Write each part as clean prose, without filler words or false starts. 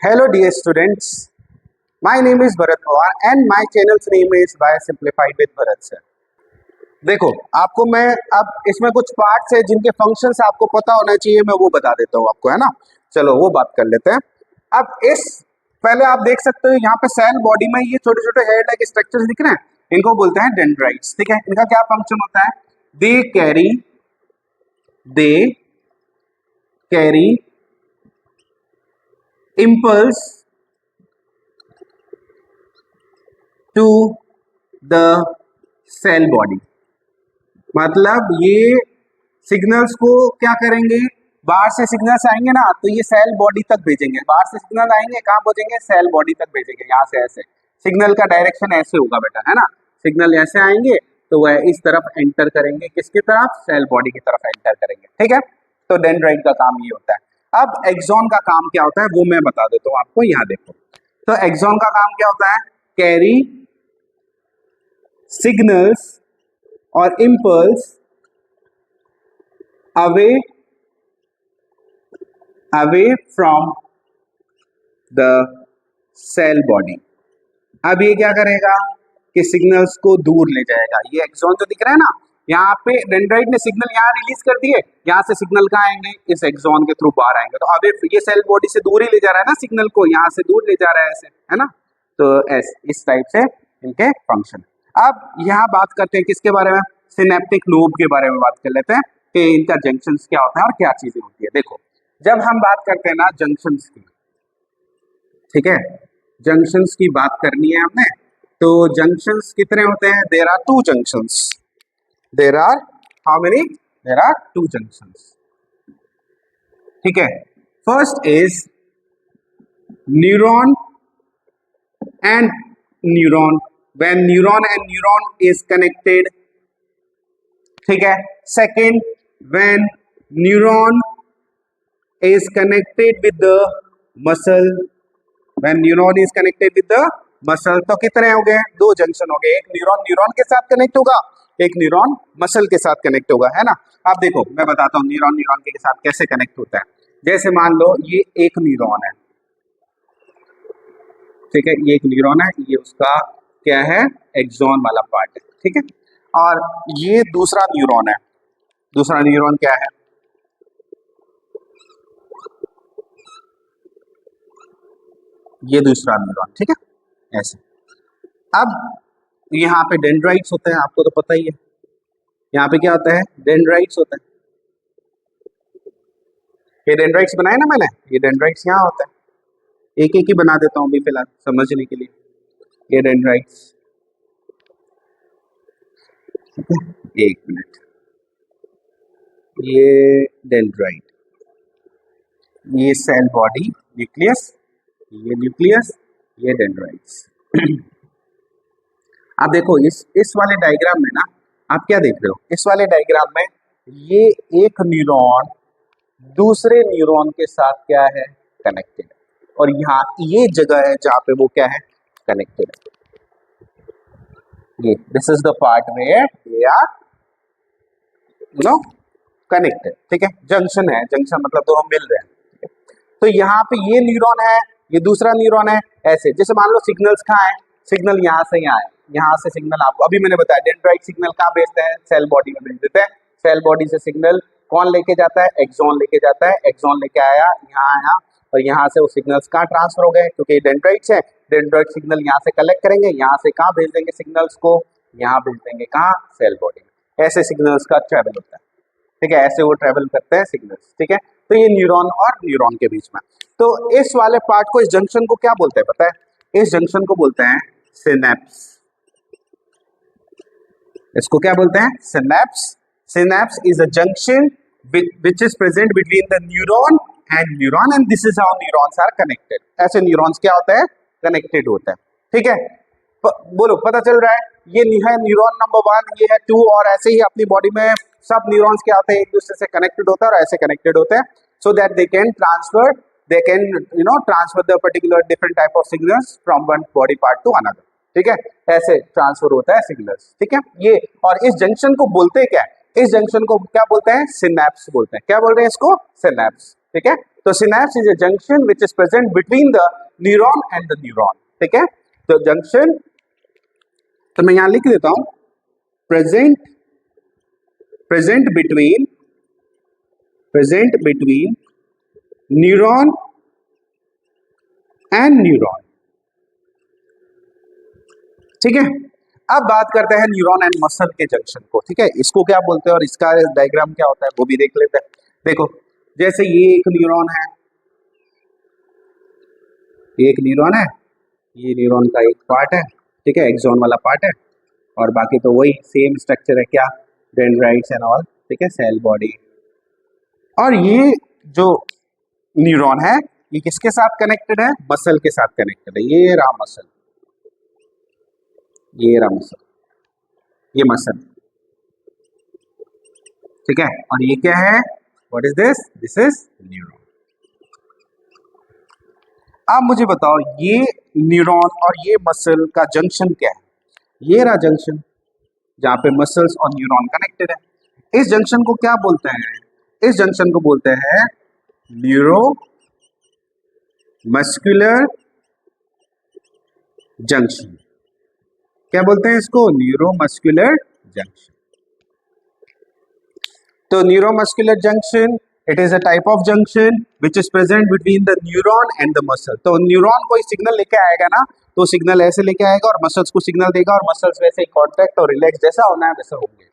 Hello dear students, my name is Bharat Pawar and my channel's name is Biosimplified with Bharat sir. देखो आपको मैं अब इसमें कुछ पार्ट्स है जिनके फंक्शंस आपको पता होना चाहिए, मैं वो बता देता हूँ आपको, है ना। चलो वो बात कर लेते हैं। अब इस पहले आप देख सकते हो यहाँ पे सेल बॉडी में ये छोटे छोटे हेयर लाइक स्ट्रक्चर्स दिख रहे हैं, इनको बोलते हैं डेंड्राइट्स। ठीक है, इनका क्या फंक्शन होता है? They carry impulse to the cell body। मतलब ये सिग्नल्स को क्या करेंगे, बाहर से सिग्नल्स आएंगे ना तो ये सेल बॉडी तक भेजेंगे। बाहर से सिग्नल आएंगे कहाँ पहुंचेंगे? सेल बॉडी तक भेजेंगे। यहाँ से ऐसे सिग्नल का डायरेक्शन ऐसे होगा बेटा, है ना। सिग्नल ऐसे आएंगे तो वह इस तरफ एंटर करेंगे, किसकी तरफ? सेल बॉडी की तरफ एंटर करेंगे। ठीक है, तो डेंड्राइट का काम ये होता है। अब एक्सॉन का काम क्या होता है वो मैं बता देता हूँ आपको। यहाँ देखो, तो एक्सॉन का काम क्या होता है? कैरी सिग्नल्स और impulse away from the cell body. अब ये क्या करेगा कि सिग्नल्स को दूर ले जाएगा। ये एक्सॉन जो दिख रहा है ना, यहाँ पे डेंड्राइट ने सिग्नल यहाँ रिलीज कर दिए, यहाँ से सिग्नल कहाँ आएंगे? इस एक्सॉन के थ्रू बाहर आएंगे। तो अब ये सेल बॉडी से दूर ही ले जा रहा है ना, सिग्नल को यहाँ से दूर ले जा रहा है ऐसे, है ना। तो ऐसे इस टाइप से इनके फंक्शन। अब यहाँ बात करते हैं किसके बारे में? सिनेप्टिक लोब के बारे में बात कर लेते हैं कि इनका जंक्शंस क्या होता है और क्या चीजें होती है। देखो, जब हम बात करते हैं ना जंक्शंस की, ठीक है, जंक्शंस की बात करनी है हमने, तो जंक्शंस कितने होते हैं? There are two junctions. There are how many? There are two junctions. ठीक है, first is neuron and neuron. When neuron and neuron is connected. ठीक है, second when neuron is connected with the muscle. When neuron is connected with the muscle, तो कितने हो गए? दो junction हो गए। एक न्यूरॉन न्यूरॉन के साथ कनेक्ट होगा, एक न्यूरॉन मसल के साथ कनेक्ट होगा, है ना। अब देखो मैं बताता हूँ न्यूरॉन न्यूरॉन के साथ कैसे कनेक्ट होता है। जैसे मान लो ये एक न्यूरॉन है, ठीक है, ये एक न्यूरॉन है, ये उसका क्या है? एक्सॉन वाला पार्ट है। ठीक है, और ये दूसरा न्यूरॉन है। दूसरा न्यूरॉन क्या है? ये दूसरा न्यूरॉन। ठीक है, ऐसे। अब यहाँ पे डेंड्राइट्स होते हैं, आपको तो पता ही है। यहाँ पे क्या होता है? डेंड्राइट्स होता है। ये डेंड्राइट्स बनाए ना मैंने, ये डेंड्राइट्स यहाँ होता है। एक एक ही बना देता हूँ अभी फिलहाल समझने के लिए। ये डेंड्राइट्स, एक मिनट, ये डेंड्राइट, ये सेल बॉडी, न्यूक्लियस, ये न्यूक्लियस, ये डेंड्राइट्स। आप देखो इस वाले डायग्राम में ना, आप क्या देख रहे हो? इस वाले डायग्राम में ये एक न्यूरॉन दूसरे न्यूरॉन के साथ क्या है? कनेक्टेड। और यहाँ ये जगह है जहाँ पे वो क्या है? कनेक्टेड है। ये this is the part where they are connected. ठीक है, जंक्शन है, जंक्शन मतलब दोनों मिल रहे हैं। ठीक है? तो यहाँ पे ये न्यूरॉन है, ये दूसरा न्यूरॉन है, ऐसे। जैसे मान लो सिग्नल्स कहाँ है? सिग्नल यहाँ से यहाँ है, यहाँ से सिग्नल आपको अभी मैंने बताया डेंड्राइट सिग्नल कहाँ भेजते हैं? सेल बॉडी में भेज देते हैं। सेल बॉडी से सिग्नल कौन लेके जाता है? एक्सॉन लेके जाता है। एक्सॉन लेके आया, यहाँ आया, और यहाँ से वो सिग्नल्स कहाँ ट्रांसफर हो गए? क्योंकि डेंड्राइट्स है, डेंड्राइट सिग्नल यहाँ से कलेक्ट करेंगे, यहाँ से कहाँ भेज देंगे सिग्नल्स को? यहाँ भेज देंगे कहाँ? सेल बॉडी में। ऐसे सिग्नल्स का ट्रेवल होता है। ठीक है, ऐसे वो ट्रेवल करते हैं सिग्नल्स। ठीक है, तो ये न्यूरॉन और न्यूरॉन के बीच में। तो इस वाले पार्ट को, इस जंक्शन को क्या बोलते हैं पता है? इस जंक्शन को बोलते हैं सिनेप्स। इसको क्या बोलते हैं? Synapse. Synapse is a junction which is present between the neuron and neuron and this is how neurons are connected। ऐसे न्यूरॉन्स क्या होता है? कनेक्टेड होता है। ठीक है, बोलो पता चल रहा है? ये है न्यूरॉन नंबर 1, ये है 2, और ऐसे ही अपनी बॉडी में सब न्यूरॉन्स क्या होते हैं? एक दूसरे से कनेक्टेड होता है और ऐसे कनेक्टेड होते हैं, so that they can transfer the particular different type of signals from one body part to another। ठीक है, ऐसे ट्रांसफर होता है सिग्नल्स। ठीक है, ये और इस जंक्शन को बोलते क्या है? इस जंक्शन को क्या बोलते हैं? सिनेप्स बोलते हैं। क्या बोल रहे हैं इसको? सिनेप्स। ठीक है, तो synapse is a junction which is present between the neuron and the neuron, ठीक है। तो जंक्शन, तो मैं यहां लिख देता हूं present between neuron and neuron, ठीक है। अब बात करते हैं न्यूरॉन एंड मसल के जंक्शन को, ठीक है। इसको क्या बोलते हैं और इसका डायग्राम क्या होता है वो भी देख लेते हैं। देखो, जैसे ये एक न्यूरॉन है, ये एक न्यूरॉन है, ये न्यूरॉन का एक पार्ट है, ठीक है, एक्सॉन वाला पार्ट है, और बाकी तो वही सेम स्ट्रक्चर है, क्या, डेंड्राइट्स एंड ऑल, ठीक है, सेल बॉडी। और ये जो न्यूरॉन है ये किसके साथ कनेक्टेड है, मसल के साथ कनेक्टेड है। ये रहा मसल, ये रहा मसल, ये मसल, ठीक है। और ये क्या है, what is this, this is neuron. अब मुझे बताओ ये न्यूरॉन और ये मसल का जंक्शन क्या है। ये रहा जंक्शन जहां पे मसल्स और न्यूरॉन कनेक्टेड है। इस जंक्शन को क्या बोलते हैं, इस जंक्शन को बोलते हैं न्यूरो मस्कुलर जंक्शन। क्या बोलते हैं इसको, न्यूरोमस्कुलर जंक्शन। तो neuromuscular junction, it is a type of junction which is present between the neuron and the muscle. तो न्यूरॉन कोई सिग्नल लेके आएगा ना, तो सिग्नल ऐसे लेके आएगा और मसल्स को सिग्नल देगा, और मसल्स वैसे ही कॉन्ट्रैक्ट और रिलैक्स जैसा होना है वैसा होंगे।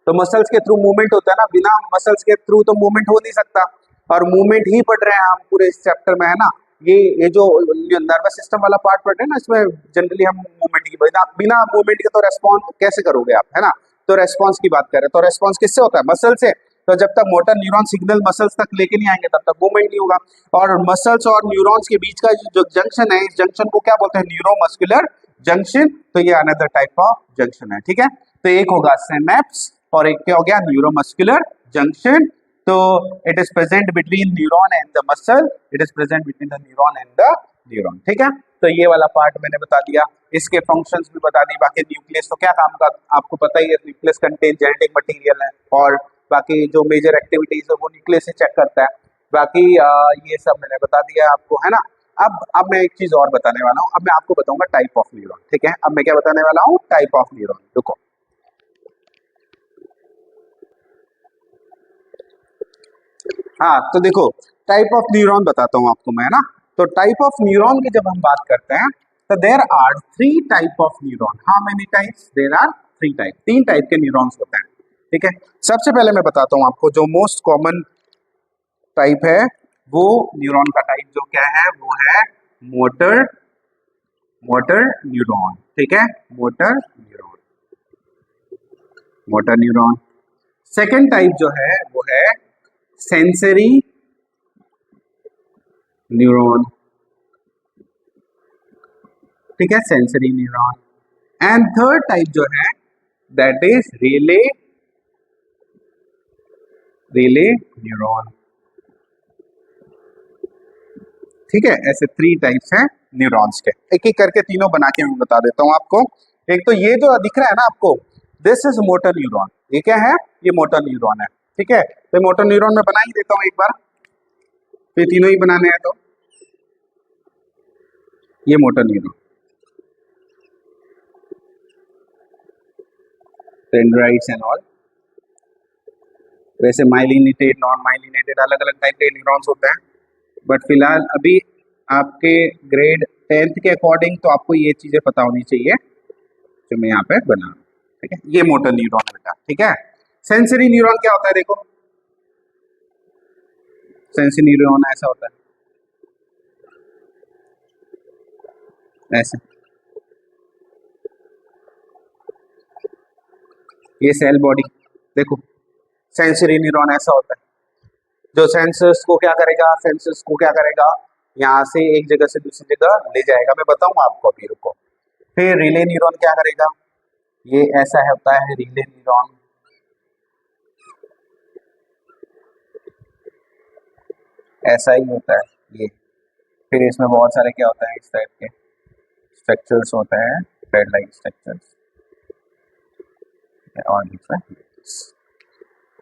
तो मसल्स के थ्रू मूवमेंट होता है ना, बिना मसल्स के थ्रू तो मूवमेंट हो नहीं सकता, और मूवमेंट ही पढ़ रहे हैं हम पूरे इस चैप्टर में, है ना। ये जो नर्वस सिस्टम वाला पार्ट पढ़ रहे हैं ना, इसमें जनरली हम मूवमेंट की, बिना मूवमेंट के तो रेस्पॉन्स कैसे करोगे आप, है ना। तो रेस्पॉन्स की बात करें तो रेस्पॉन्स किससे होता है, मसल से। तो जब तक मोटर न्यूरॉन सिग्नल मसल्स तक लेके नहीं आएंगे तब तक मूवमेंट नहीं होगा। और मसल्स और न्यूरॉन्स के बीच का जो जंक्शन है, इस जंक्शन को क्या बोलते हैं, न्यूरोमस्कुलर जंक्शन। तो ये अनदर टाइप ऑफ जंक्शन है, ठीक है। तो एक होगा सिनेप्स और एक क्या हो गया, न्यूरोमस्कुलर जंक्शन। तो it is present between neuron and the muscle, it is present between the neuron and the neuron, ठीक है। तो ये वाला पार्ट मैंने बता दिया, इसके फंक्शंस भी बता दी। बाकी न्यूक्लियस तो क्या काम का, आपको पता ही है, न्यूक्लियस कंटेन जेनेटिक मटेरियल है, और बाकी जो मेजर एक्टिविटीज है वो न्यूक्लियस से चेक करता है। बाकी ये सब मैंने बता दिया आपको, है ना। अब मैं एक चीज और बताने वाला हूँ, अब मैं आपको बताऊंगा टाइप ऑफ न्यूरॉन, ठीक है। अब मैं क्या बताने वाला हूँ, टाइप ऑफ न्यूरॉन। रुको, हाँ, तो देखो टाइप ऑफ न्यूरॉन बताता हूँ आपको मैं, ना। तो टाइप ऑफ न्यूरॉन की जब हम बात करते हैं तो there are 3 type of neuron. How many types, there are 3 type, 3 type के न्यूरॉन्स होते हैं, ठीक है। सबसे पहले मैं बताता हूँ आपको जो मोस्ट कॉमन टाइप है, वो न्यूरॉन का टाइप जो क्या है, वो है मोटर न्यूरॉन, ठीक है, मोटर न्यूरॉन। सेकेंड टाइप जो है वो है सेंसरी न्यूरॉन, ठीक है, sensory neuron. And third type जो है दैट इज रिले न्यूरॉन, ठीक है। ऐसे 3 टाइप्स हैं न्यूरॉन्स के। एक एक करके तीनों बना के मैं बता देता हूं आपको। एक तो ये जो दिख रहा है ना आपको, दिस इज मोटर न्यूरॉन। ये क्या है, ये मोटर न्यूरॉन है, ठीक है। तो मोटर न्यूरॉन में बना ही देता हूं एक बार, तो तीनों ही बनाने हैं। तो ये motor neuron, dendrites and all, वैसे माइलिनेटेड, नॉन माइलिनेटेड, अलग अलग टाइप के न्यूरॉन्स होते हैं। बट फिलहाल अभी आपके ग्रेड 10th के अकॉर्डिंग तो आपको ये चीजें पता होनी चाहिए जो मैं यहाँ पे बना रहा हूँ, ठीक है। ये मोटर न्यूरॉन है बेटा, ठीक है। सेंसरी न्यूरॉन क्या होता है, देखो सेंसरी न्यूरॉन ऐसा होता है, ऐसे। ये सेल बॉडी, देखो सेंसरी न्यूरॉन ऐसा होता है, जो सेंसर्स को क्या करेगा, यहाँ से एक जगह से दूसरी जगह ले जाएगा। मैं बताऊंगा आपको अभी, रुको। फिर रिले न्यूरॉन क्या करेगा, ये ऐसा होता है रिले न्यूरॉन, ऐसा ही होता है ये। फिर इसमें बहुत सारे क्या होता है, इस टाइप के स्ट्रक्चर्स होते हैं, थ्रेड लाइक स्ट्रक्चर्स, और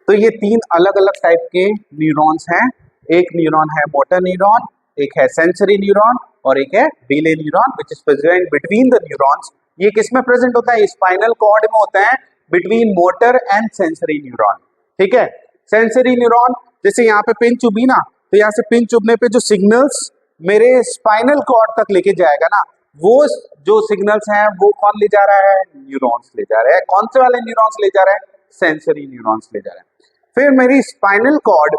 तो ये 3 अलग अलग टाइप के न्यूरॉन्स हैं एक न्यूरॉन है मोटर न्यूरॉन, एक है सेंसरी न्यूरॉन और एक है relay neuron which is present between the neurons. ये किस में प्रेजेंट होता है? स्पाइनल कॉर्ड में होता है, between motor and sensory neuron. ठीक है, सेंसरी न्यूरॉन जैसे यहाँ पे पिन चुभी ना, तो यहाँ से पिन चुभने पे जो सिग्नल्स मेरे स्पाइनल कॉर्ड तक लेके जाएगा ना, वो जो सिग्नल्स हैं वो कौन ले जा रहा है? न्यूरॉन्स ले जा रहे हैं। कौन से वाले न्यूरॉन्स ले जा रहे हैं? सेंसरी न्यूरॉन्स ले जा रहे हैं। फिर मेरी स्पाइनल कॉर्ड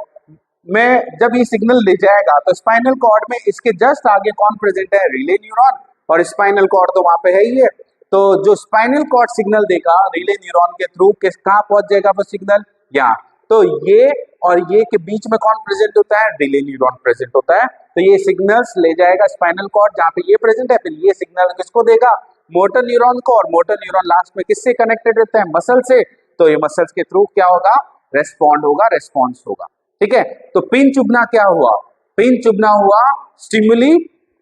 में जब ये सिग्नल ले जाएगा तो स्पाइनल कॉर्ड में इसके जस्ट आगे कौन प्रेजेंट है? रिले न्यूरॉन, और स्पाइनल कॉर्ड तो वहां पे है ही है। तो जो स्पाइनल कॉर्ड सिग्नल देगा रिले न्यूरॉन के थ्रू किस कहाँ पहुंच जाएगा वो सिग्नल? यहाँ। तो ये और ये के बीच में कौन प्रेजेंट होता है? रिले न्यूरॉन प्रेजेंट होता है। तो ये सिग्नल्स ले जाएगा स्पाइनल कॉर्ड जहाँ पे ये प्रेजेंट है, फिर ये सिग्नल किसको देगा? मोटर न्यूरॉन को, और मोटर न्यूरॉन लास्ट में किससे कनेक्टेड रहता है? मसल से। तो ये मसल्स के थ्रू क्या होगा? रेस्पॉन्ड होगा, रेस्पॉन्स होगा। ठीक है, तो पिन चुभना क्या हुआ? पिन चुभना हुआ स्टिमुली।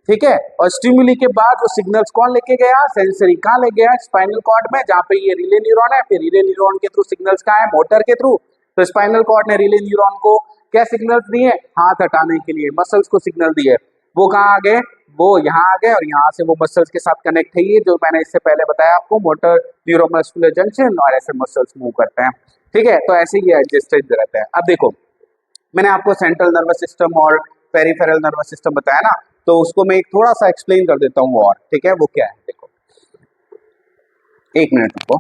ठीक है, और स्टिमुली के बाद वो सिग्नल्स कौन लेके गया? सेंसरी। कहाँ ले गया? स्पाइनल कॉर्ड में, जहाँ पे ये रिले न्यूरॉन है। फिर रिले न्यूरॉन के थ्रू सिग्नल्स कहाँ है? मोटर के थ्रू। तो स्पाइनल कॉर्ड ने रिले न्यूरॉन को क्या सिग्नल्स दिए? हाथ हटाने के लिए मसल्स को सिग्नल दिए। वो कहाँ आ गए? वो यहाँ आ गए, और यहाँ से वो मसल्स के साथ कनेक्ट है, ये जो मैंने इससे पहले बताया आपको, मोटर न्यूरोमस्कुलर जंक्शन, और ऐसे मसल्स मूव करते हैं। ठीक है, तो ऐसे ये एडजस्टेड रहता है। अब देखो, मैंने आपको सेंट्रल नर्वस सिस्टम और पेरिफेरल नर्वस सिस्टम बताया ना, तो उसको मैं एक थोड़ा सा एक्सप्लेन कर देता हूँ और। ठीक है, वो क्या है? देखो, एक मिनट रुको,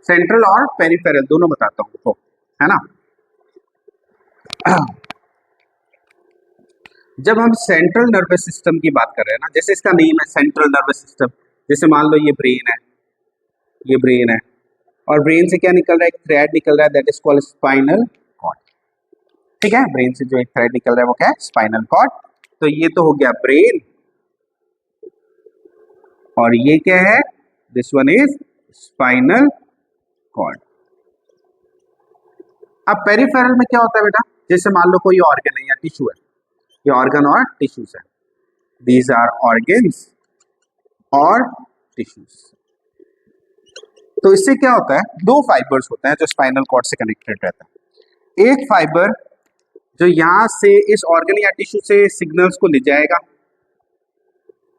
सेंट्रल और पेरिफेरल दोनों बताता हूँ, देखो, है ना। जब हम सेंट्रल नर्वस सिस्टम की बात कर रहे हैं ना, जैसे इसका नेम है सेंट्रल नर्वस सिस्टम, जैसे मान लो ये ब्रेन है, ये ब्रेन है, और ब्रेन से क्या निकल रहा है? एक थ्रेड निकल रहा है, that is called spinal cord. ठीक है, ब्रेन से जो एक थ्रेड निकल रहा है वो क्या है? Spinal cord. तो ये तो हो गया ब्रेन, और ये क्या है? This one is spinal cord. अब पेरिफेरल में क्या होता है बेटा? जैसे मान लो कोई ऑर्गन है या टिश्यू है, ये ऑर्गन और टिश्यूज है, दीज आर ऑर्गन्स और टिश्यूज। तो इससे क्या होता है? दो फाइबर्स होते हैं जो स्पाइनल कॉर्ड से कनेक्टेड रहता है। एक फाइबर जो यहां से इस ऑर्गन या टिश्यू से सिग्नल्स को ले जाएगा,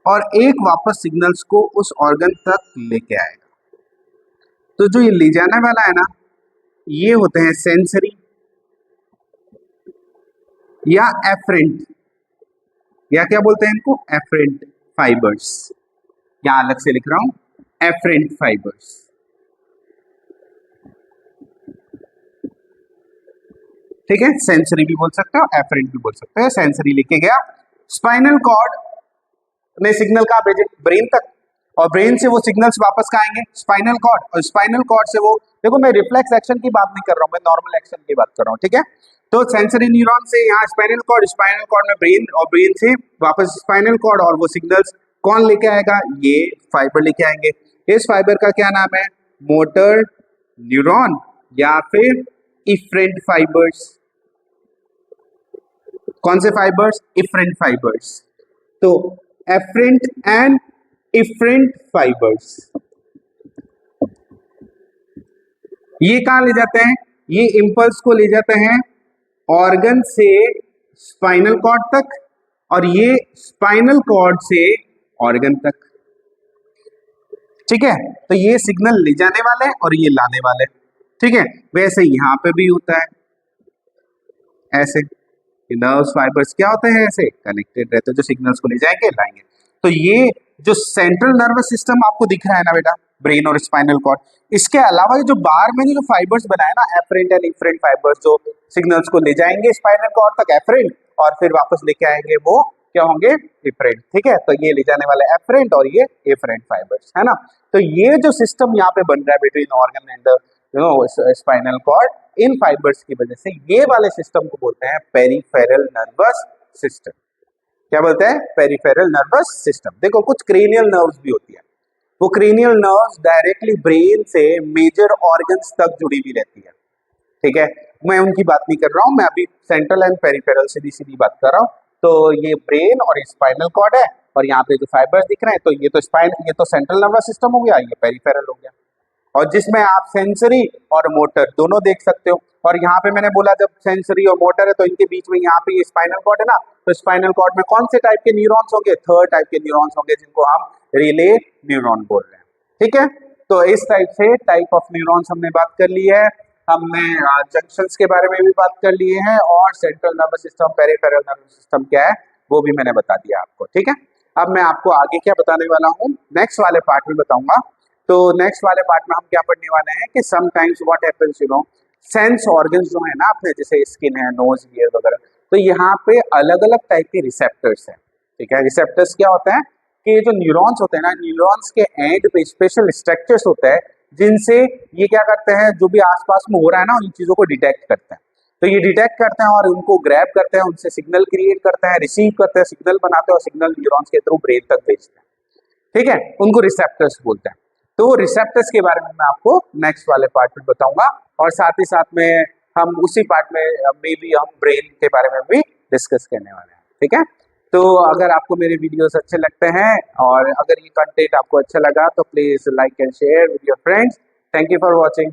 और एक वापस सिग्नल्स को उस ऑर्गन तक लेके आएगा। तो जो ये ले जाने वाला है ना, ये होते हैं सेंसरी या एफरेंट, या क्या बोलते हैं इनको? Efferent fibres. यहां अलग से लिख रहा हूं, एफरेंट फाइबर्स। ठीक है, सेंसरी भी बोल सकते हो, एफरेंट भी बोल सकते हो। सेंसरी लेके गया, स्पाइनल कॉर्ड ने सिग्नल कहाँ भेजे? ब्रेन तक, और ब्रेन से वो सिग्नल्स वापस कहाँ आएंगे? स्पाइनल कॉर्ड, और स्पाइनल कॉर्ड से वो, देखो मैं रिफ्लेक्स एक्शन की बात नहीं कर रहा हूँ, मैं नॉर्मल एक्शन की बात कर रहा हूँ। ठीक है, तो सेंसरी न्यूरॉन से यहाँ स्पाइनल कॉर्ड, स्पाइनल कॉर्ड में ब्रेन, और ब्रेन से वापस स्पाइनल कॉर्ड, और वो सिग्नल्स कौन लेके आएगा? ये फाइबर लेके आएंगे। इस फाइबर का क्या नाम है? मोटर न्यूरॉन या फिर इफरेंट फाइबर्स। कौन से फाइबर्स? Efferent fibres. तो एफरेंट एंड इफरेंट फाइबर्स ये कहां ले जाते हैं? ये इंपल्स को ले जाते हैं ऑर्गन से स्पाइनल कॉर्ड तक, और ये स्पाइनल कॉर्ड से ऑर्गन तक। ठीक है, तो ये सिग्नल ले जाने वाले और ये लाने वाले। ठीक है, वैसे यहां पे भी होता है ऐसे, नर्व्स फाइबर्स क्या होते हैं? ऐसे कनेक्टेड रहते हैं, जो सिग्नल्स को ले जाएंगे लाएंगे। तो ये जो सेंट्रल नर्वस सिस्टम आपको दिख रहा है ना बेटा, ब्रेन और स्पाइनल कॉर्ड, इसके अलावा ये जो बाहर में जो फाइबर्स बनाए ना, एफरेंट एंड इफरेंट फाइबर्स, जो सिग्नल्स को ले जाएंगे स्पाइनल कॉर्ड तक एफरेंट, और फिर वापस लेके आएंगे वो क्या होंगे? इफरेंट। ठीक है, तो ये ले जाने वाले एफरेंट और ये इफरेंट फाइबर्स, है ना। तो ये जो सिस्टम यहाँ पे बन रहा है between organ and spinal cord, इन फाइबर्स की वजह से, ये वाले सिस्टम को बोलते हैं पेरिफेरल नर्वस सिस्टम। क्या बोलते हैं? Peripheral nervous system. देखो, कुछ क्रेनियल नर्व्स भी होती है, वो क्रेनियल नर्व्स डायरेक्टली ब्रेन से मेजर ऑर्गन्स तक जुड़ी हुई रहती है। ठीक है, मैं उनकी बात नहीं कर रहा हूं, मैं अभी सेंट्रल एंड पेरिफेरल से सीधी बात कर रहा हूं। तो ये ब्रेन और स्पाइनल कॉर्ड है, और यहाँ पे जो फाइबर्स दिख रहे हैं, तो ये तो सेंट्रल नर्वस सिस्टम हो गया, ये पेरिफेरल हो गया। और जिसमें आप सेंसरी और मोटर दोनों देख सकते हो, और यहाँ पे मैंने बोला जब सेंसरी और मोटर है तो इनके बीच में यहाँ पे ये स्पाइनल कॉर्ड है ना, तो स्पाइनल कॉर्ड में कौन से टाइप के न्यूरॉन्स होंगे? थर्ड टाइप के न्यूरॉन्स होंगे जिनको हम रिले न्यूरॉन बोल रहे हैं। ठीक है, तो इस टाइप से टाइप ऑफ न्यूरॉन्स हमने बात कर ली है। हमने जंक्शंस के बारे में भी बात कर लिए हैं और central nervous system, peripheral nervous system क्या है वो भी मैंने बता दिया आपको। ठीक है, अब मैं आपको आगे क्या बताने वाला हूँ नेक्स्ट वाले पार्ट में बताऊंगा। तो नेक्स्ट वाले पार्ट में हम क्या पढ़ने वाले हैं कि sometimes what happens sense organs जो है ना अपने, जैसे स्किन है, नोज, ईयर वगैरह, तो यहाँ पे अलग अलग टाइप के रिसेप्टर्स हैं। ठीक है, रिसेप्टर्स क्या होता है कि ये जो न्यूरॉन्स होते हैं ना, न्यूरॉन्स के एंड पे स्पेशल स्ट्रक्चर्स होते हैं जिनसे ये क्या करते हैं, जो भी आसपास में हो रहा है ना उन चीजों को डिटेक्ट करते हैं। तो ये डिटेक्ट करते हैं और उनको ग्रैब करते हैं, उनसे सिग्नल क्रिएट करते हैं, रिसीव करते हैं, सिग्नल बनाते हैं और सिग्नल न्यूरॉन्स के थ्रू ब्रेन तक भेजते हैं। ठीक है, उनको रिसेप्टर्स बोलते हैं। तो रिसेप्टर्स के बारे में मैं आपको नेक्स्ट वाले पार्ट में बताऊंगा और साथ ही साथ में हम उसी पार्ट में मे बी हम ब्रेन के बारे में भी डिस्कस करने वाले हैं। ठीक है, तो अगर आपको मेरे वीडियोस अच्छे लगते हैं और अगर ये कंटेंट आपको अच्छा लगा तो please like and share with your friends. Thank you for watching.